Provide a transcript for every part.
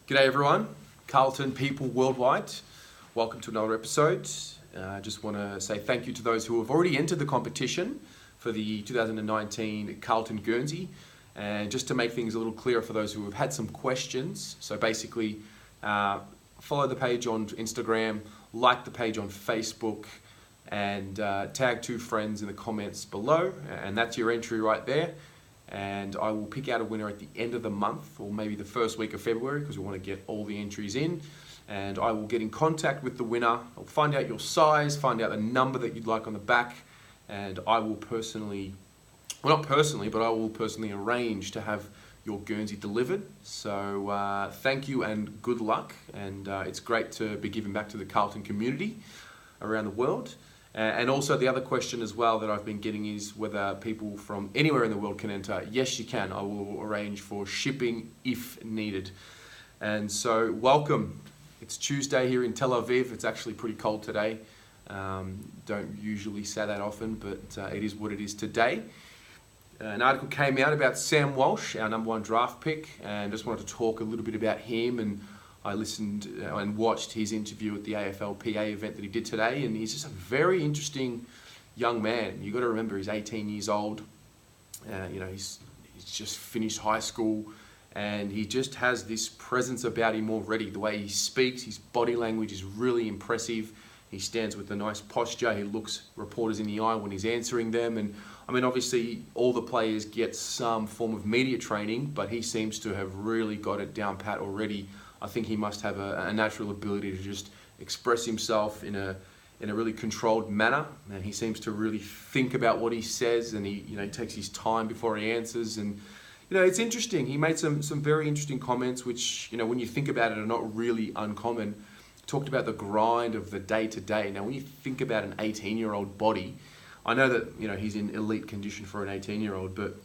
G'day everyone, Carlton people worldwide. Welcome to another episode. I just want to say thank you to those who have already entered the competition for the 2019 Carlton Guernsey. And just to make things a little clearer for those who have had some questions, so basically follow the page on Instagram, like the page on Facebook, and tag 2 friends in the comments below, and that's your entry right there. And I will pick out a winner at the end of the month, or maybe the first week of February, because we want to get all the entries in. And I will get in contact with the winner. I'll find out your size, find out the number that you'd like on the back, and I will personally, well, not personally, but I will personally arrange to have your Guernsey delivered. So thank you and good luck. And it's great to be giving back to the Carlton community around the world. And also the other question as well that I've been getting is whether people from anywhere in the world can enter. Yes, you can. I will arrange for shipping if needed. And so welcome. It's Tuesday here in Tel Aviv. It's actually pretty cold today. Don't usually say that often, but it is what it is today. An article came out about Sam Walsh, our #1 draft pick, and just wanted to talk a little bit about him. And I listened and watched his interview at the AFLPA event that he did today, and he's just a very interesting young man. You've got to remember, he's 18 years old. He's just finished high school, and he just has this presence about him already. The way he speaks, his body language is really impressive. He stands with a nice posture. He looks reporters in the eye when he's answering them. And I mean, obviously, all the players get some form of media training, but he seems to have really got it down pat already. I think he must have a natural ability to just express himself in a really controlled manner, and he seems to really think about what he says, and he takes his time before he answers. And it's interesting. He made some very interesting comments, which when you think about it are not really uncommon. Talked about the grind of the day to day. Now, when you think about an 18-year-old body, I know that he's in elite condition for an 18-year-old, but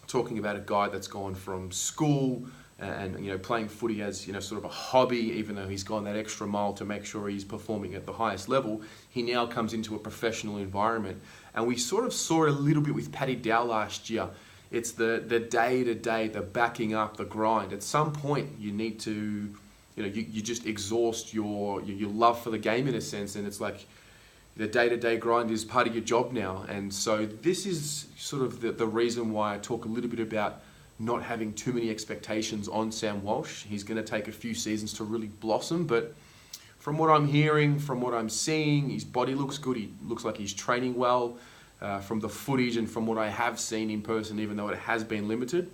talking about a guy that's gone from school and playing footy as sort of a hobby, even though he's gone that extra mile to make sure he's performing at the highest level, he now comes into a professional environment. And we sort of saw it a little bit with Paddy Dow last year. It's the day-to-day, the backing up, the grind. At some point, you need to, you just exhaust your love for the game in a sense, and it's like the day-to-day grind is part of your job now. And so this is sort of the reason why I talk a little bit about not having too many expectations on Sam Walsh. He's going to take a few seasons to really blossom, but from what I'm hearing, from what I'm seeing, his body looks good. He looks like he's training well. From the footage and from what I have seen in person, even though it has been limited,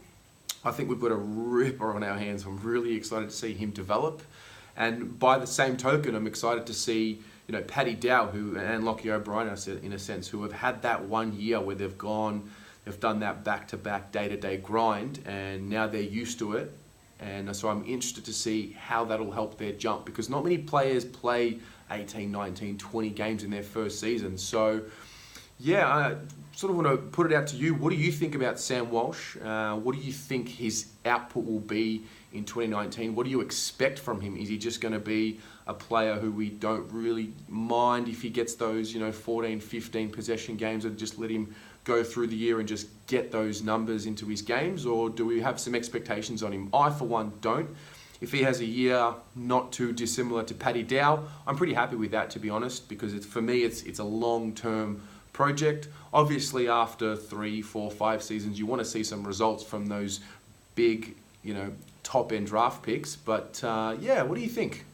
I think we've got a ripper on our hands. I'm really excited to see him develop. And by the same token, I'm excited to see Paddy Dow and Lockie O'Brien, in a sense, who have had that 1 year where they've done that back-to-back, day-to-day grind, and now they're used to it. And so I'm interested to see how that'll help their jump, because not many players play 18, 19, 20 games in their first season. So yeah, I sort of want to put it out to you. What do you think about Sam Walsh? What do you think his output will be in 2019? What do you expect from him? Is he just going to be a player who we don't really mind if he gets those 14, 15 possession games and just let him go through the year and just get those numbers into his games? Or do we have some expectations on him? I, for one, don't. If he has a year not too dissimilar to Paddy Dow, I'm pretty happy with that, to be honest, because for me, it's a long-term project. Obviously, after 3, 4, 5 seasons, you want to see some results from those big, top-end draft picks. But yeah, what do you think?